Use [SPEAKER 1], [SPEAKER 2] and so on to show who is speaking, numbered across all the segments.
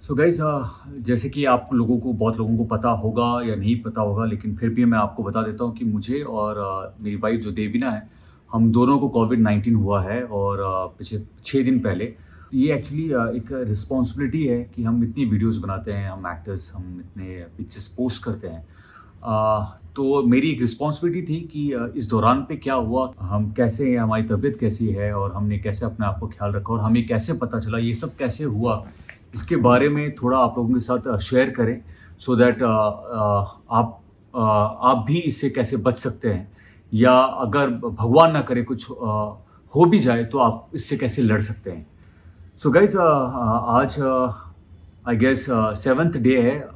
[SPEAKER 1] So guys जैसे कि आप लोगों को बहुत लोगों को पता होगा या नहीं पता होगा, लेकिन फिर भी मैं आपको बता देता हूँ कि मुझे और मेरी वाइफ़ जो देवीना है, हम दोनों को कोविड-19 हुआ है और पीछे 6 दिन पहले। ये एक्चुअली एक रिस्पॉन्सिबिलिटी है कि हम इतनी वीडियोज़ बनाते हैं, हम एक्टर्स, हम इतने पिक्चर्स पोस्ट करते हैं। तो मेरी एक रिस्पॉन्सिबिलिटी थी कि इस दौरान पे क्या हुआ, हम कैसे हैं, हमारी तबीयत कैसी है और हमने कैसे अपने आप को ख़्याल रखा और हमें कैसे पता चला, ये सब कैसे हुआ, इसके बारे में थोड़ा आप लोगों के साथ शेयर करें सो दैट आप भी इससे कैसे बच सकते हैं या अगर भगवान ना करे कुछ हो भी जाए तो आप इससे कैसे लड़ सकते हैं। सो गाइज़ आज आई गेस 7th डे है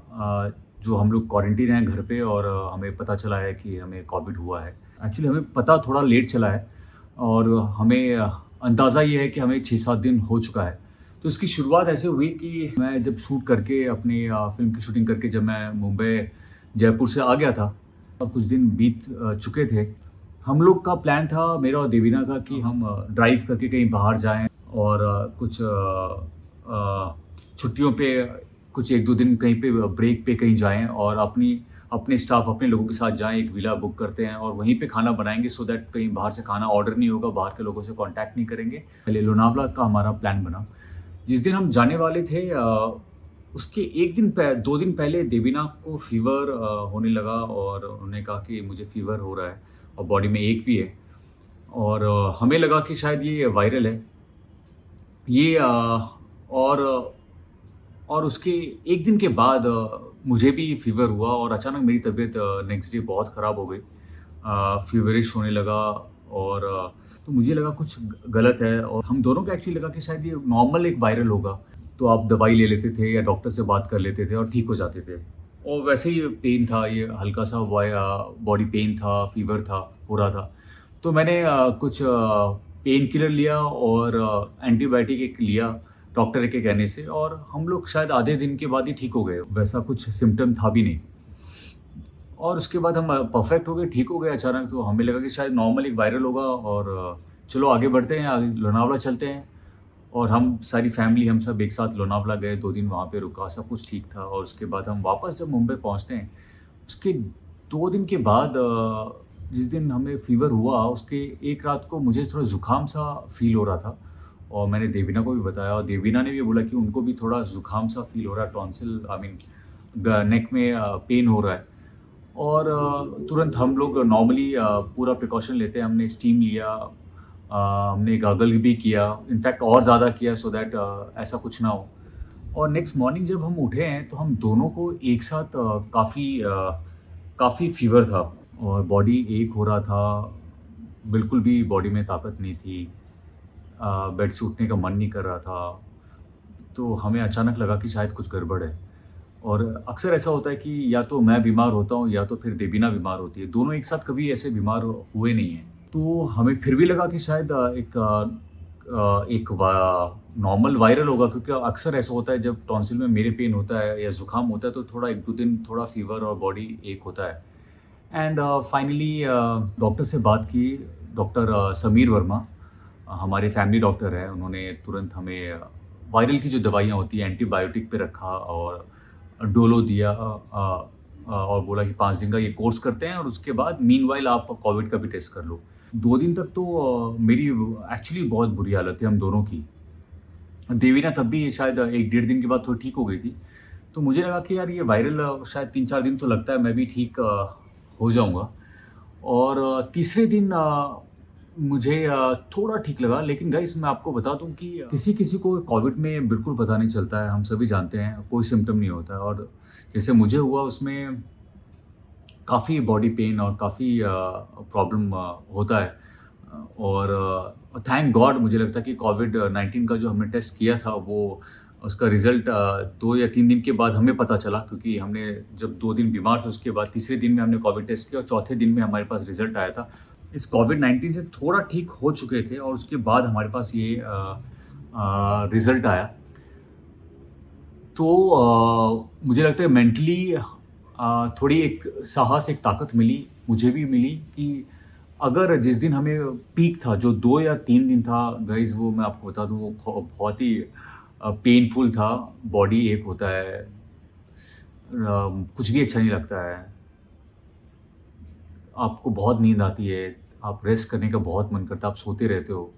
[SPEAKER 1] जो हम लोग क्वारंटीन हैं घर पे और हमें पता चला है कि हमें कोविड हुआ है। एक्चुअली हमें पता थोड़ा लेट चला है और हमें अंदाज़ा ये है कि हमें 6-7 दिन हो चुका है। तो इसकी शुरुआत ऐसे हुई कि मैं जब शूट करके अपनी फ़िल्म की शूटिंग करके जब मैं मुंबई, जयपुर से आ गया था और कुछ दिन बीत चुके थे। हम लोग का प्लान था मेरा और देवीना का कि हम ड्राइव करके कहीं बाहर जाएँ और कुछ छुट्टियों पे कुछ 1-2 दिन कहीं पे ब्रेक पे कहीं जाएँ और अपने स्टाफ, अपने लोगों के साथ जाएँ, एक विला बुक करते हैं और वहीं पे खाना बनाएँगे सो दैट कहीं बाहर से खाना ऑर्डर नहीं होगा, बाहर के लोगों से कॉन्टैक्ट नहीं करेंगे। पहले लोनावला का हमारा प्लान बना। जिस दिन हम जाने वाले थे उसके 1 दिन 2 दिन पहले देवीना को फ़ीवर होने लगा और उन्होंने कहा कि मुझे फ़ीवर हो रहा है और बॉडी में एक भी है और हमें लगा कि शायद ये वायरल है। ये और उसके 1 दिन के बाद मुझे भी फ़ीवर हुआ और अचानक मेरी तबीयत नेक्स्ट डे बहुत ख़राब हो गई। फ़ीवरिश होने लगा और तो मुझे लगा कुछ गलत है और हम दोनों को एक्चुअली लगा कि शायद ये नॉर्मल एक वायरल होगा। तो आप दवाई ले लेते थे या डॉक्टर से बात कर लेते थे और ठीक हो जाते थे। और वैसे ही पेन था, ये हल्का-सा बॉडी पेन था, फ़ीवर था, हो रहा था। तो मैंने कुछ पेन किलर लिया और एंटीबायोटिक एक लिया डॉक्टर के कहने से और हम लोग शायद आधे दिन के बाद ही ठीक हो गए। वैसा कुछ सिम्पटम था भी नहीं। और उसके बाद हम परफेक्ट हो गए, ठीक हो गए अचानक। तो हमें लगा कि शायद नॉर्मल एक वायरल होगा और चलो आगे बढ़ते हैं, आगे लोनावला चलते हैं। और हम सारी फैमिली हम सब एक साथ लोनावला गए, 2 दिन वहाँ पे रुका, सब कुछ ठीक था और उसके बाद हम वापस जब मुंबई पहुँचते हैं, उसके 2 दिन के बाद जिस दिन हमें फ़ीवर हुआ, उसके एक रात को मुझे थोड़ा ज़ुकाम-सा फ़ील हो रहा था और मैंने देवीना को भी बताया और देवीना ने भी बोला कि उनको भी थोड़ा ज़ुकाम-सा फ़ील हो रहा है, टॉन्सिल आई मीन नेक में पेन हो रहा है। और तुरंत हम लोग नॉर्मली पूरा प्रिकॉशन लेते हैं, हमने स्टीम लिया, हमने गार्गल भी किया, इनफैक्ट और ज़्यादा किया सो दैट ऐसा कुछ ना हो। और नेक्स्ट मॉर्निंग जब हम उठे हैं तो हम दोनों को एक साथ काफ़ी फ़ीवर था और बॉडी एक हो रहा था, बिल्कुल भी बॉडी में ताकत नहीं थी, बेड से उठने का मन नहीं कर रहा था। तो हमें अचानक लगा कि शायद कुछ गड़बड़ है और अक्सर ऐसा होता है कि या तो मैं बीमार होता हूँ या तो फिर देवीना बीमार होती है। दोनों एक साथ कभी ऐसे बीमार हुए नहीं हैं। तो हमें फिर भी लगा कि शायद एक नॉर्मल वायरल होगा क्योंकि अक्सर ऐसा होता है जब टॉन्सिल में मेरे पेन होता है या ज़ुकाम होता है तो थोड़ा 1-2 दिन थोड़ा फ़ीवर और बॉडी एक होता है। एंड फाइनली डॉक्टर से बात की, डॉक्टर समीर वर्मा हमारे फैमिली डॉक्टर हैं, उन्होंने तुरंत हमें वायरल की जो दवाइयाँ होती हैं एंटीबायोटिक पे रखा और डोलो दिया और बोला कि 5 दिन का ये कोर्स करते हैं और उसके बाद मीनवाइल आप कोविड का भी टेस्ट कर लो। 2 दिन तक तो मेरी एक्चुअली बहुत बुरी हालत थी हम दोनों की। देवीना तब भी शायद 1 डेढ़ दिन के बाद थोड़ी ठीक हो गई थी। तो मुझे लगा कि यार ये वायरल शायद 3-4 दिन तो लगता है मैं भी ठीक हो जाऊँगा। और तीसरे दिन मुझे थोड़ा ठीक लगा लेकिन गाइस मैं आपको बता दूँ कि किसी-किसी को कोविड में बिल्कुल पता नहीं चलता है, हम सभी जानते हैं, कोई सिम्पटम नहीं होता है और जैसे मुझे हुआ उसमें काफ़ी बॉडी पेन और काफ़ी प्रॉब्लम होता है और थैंक गॉड मुझे लगता है कि कोविड-19 का जो हमने टेस्ट किया था वो उसका रिज़ल्ट 2 या 3 दिन के बाद हमें पता चला क्योंकि हमने जब 2 दिन बीमार थे उसके बाद तीसरे दिन में हमने कोविड टेस्ट किया और चौथे दिन में हमारे पास रिज़ल्ट आया था। इस कोविड-19 से थोड़ा ठीक हो चुके थे और उसके बाद हमारे पास ये रिज़ल्ट आया। तो मुझे लगता है मेंटली थोड़ी एक साहस, एक ताकत मिली, मुझे भी मिली कि अगर जिस दिन हमें पीक था, जो 2 या 3 दिन था गाइज़ वो मैं आपको बता दूँ वो बहुत ही पेनफुल था, बॉडी एक होता है, कुछ भी अच्छा नहीं लगता है, आपको बहुत नींद आती है, आप रेस्ट करने का बहुत मन करता है, आप सोते रहते हो।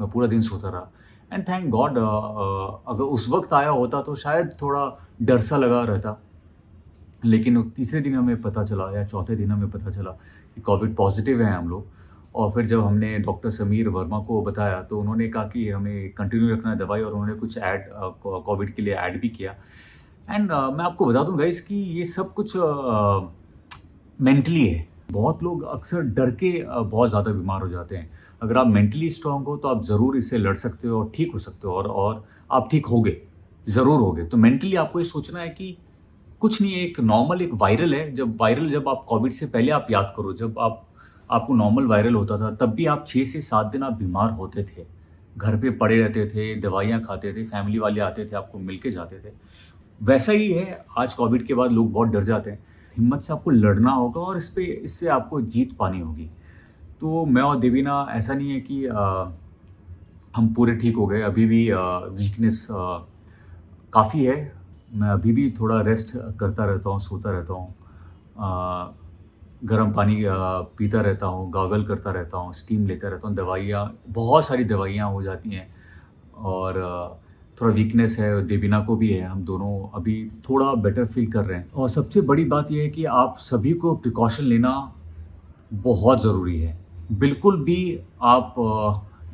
[SPEAKER 1] मैं पूरा दिन सोता रहा एंड थैंक गॉड अगर उस वक़्त आया होता तो शायद थोड़ा डर सा लगा रहता। लेकिन तीसरे दिन हमें पता चला या चौथे दिन हमें पता चला कि कोविड पॉज़िटिव हैं हम लोग। और फिर जब हमने डॉक्टर समीर वर्मा को बताया तो उन्होंने कहा कि हमें कंटिन्यू रखना है दवाई और उन्होंने कुछ कोविड के लिए ऐड भी किया। एंड मैं आपको बता दूँ गाइस कि ये सब कुछ मेंटली है। बहुत लोग अक्सर डर के बहुत ज़्यादा बीमार हो जाते हैं। अगर आप मेंटली स्ट्रॉन्ग हो तो आप ज़रूर इससे लड़ सकते हो और ठीक हो सकते हो और आप ठीक होगे, ज़रूर होगे। तो मेंटली आपको ये सोचना है कि कुछ नहीं है, एक नॉर्मल एक वायरल है। जब आप कोविड से पहले आप याद करो, जब आपको नॉर्मल वायरल होता था, तब भी आप 6 से 7 दिन आप बीमार होते थे। घर पे पड़े रहते थे, दवाइयाँ खाते थे, फैमिली वाले आते थे, आपको मिल के जाते थे। वैसा ही है, आज कोविड के बाद लोग बहुत डर जाते हैं। हिम्मत से आपको लड़ना होगा और इससे आपको जीत पानी होगी। तो मैं और देवीना ऐसा नहीं है कि हम पूरे ठीक हो गए, अभी भी वीकनेस काफ़ी है। मैं अभी भी थोड़ा रेस्ट करता रहता हूँ, सोता रहता हूँ। गर्म पानी पीता रहता हूँ, गार्गल करता रहता हूँ, स्टीम लेता रहता हूँ, बहुत सारी दवाइयाँ हो जाती हैं और थोड़ा वीकनेस है, देवीना को भी है, हम दोनों अभी थोड़ा बेटर फ़ील कर रहे हैं। और सबसे बड़ी बात ये है कि आप सभी को प्रिकॉशन लेना बहुत ज़रूरी है। बिल्कुल भी आप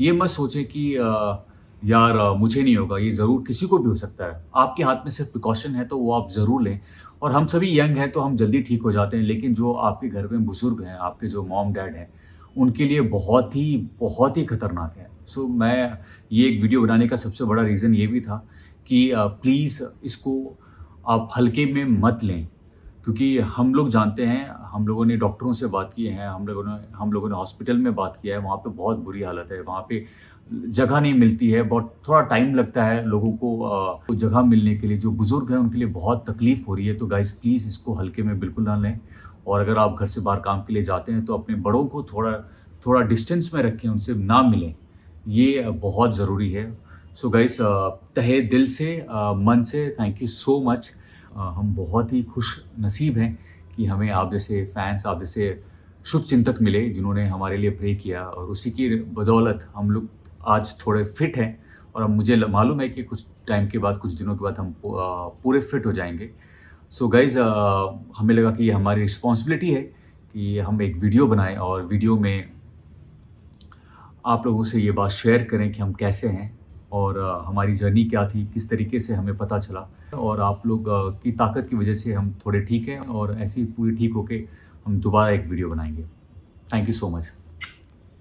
[SPEAKER 1] ये मत सोचें कि यार मुझे नहीं होगा, ये ज़रूर किसी को भी हो सकता है। आपके हाथ में सिर्फ़ प्रिकॉशन है तो वो आप ज़रूर लें। और हम सभी यंग हैं तो हम जल्दी ठीक हो जाते हैं, लेकिन जो आपके घर में बुज़ुर्ग हैं, आपके जो मॉम-डैड हैं, उनके लिए बहुत ही खतरनाक है। सो मैं ये एक वीडियो बनाने का सबसे बड़ा रीज़न ये भी था कि प्लीज़ इसको आप हल्के में मत लें। क्योंकि हम लोग जानते हैं, हम लोगों ने डॉक्टरों से बात की है, हम लोगों ने हॉस्पिटल में बात किया है, वहाँ पे बहुत बुरी हालत है, वहाँ पे जगह नहीं मिलती है, बहुत थोड़ा टाइम लगता है लोगों को जगह मिलने के लिए। जो बुज़ुर्ग हैं उनके लिए बहुत तकलीफ़ हो रही है, तो गाइज़ प्लीज़ इसको हल्के में बिल्कुल ना लें। और अगर आप घर से बाहर काम के लिए जाते हैं तो अपने बड़ों को थोड़ा थोड़ा डिस्टेंस में रखें, उनसे ना मिलें, ये बहुत ज़रूरी है। सो गाइज़ तहे दिल से मन से थैंक यू सो मच। हम बहुत ही खुश नसीब हैं कि हमें आप जैसे फैन्स, आप जैसे शुभचिंतक मिले जिन्होंने हमारे लिए प्रे किया और उसी की बदौलत हम लोग आज थोड़े फिट हैं। और अब मुझे मालूम है कि कुछ टाइम के बाद, कुछ दिनों के बाद हम पूरे फिट हो जाएंगे। सो गाइज़ हमें लगा कि ये हमारी रिस्पॉन्सिबिलिटी है कि हम एक वीडियो बनाएं और वीडियो में आप लोगों से ये बात शेयर करें कि हम कैसे हैं और हमारी जर्नी क्या थी, किस तरीके से हमें पता चला। और आप लोग की ताकत की वजह से हम थोड़े ठीक हैं और ऐसे ही पूरे ठीक होके हम दोबारा एक वीडियो बनाएंगे। Thank you so much.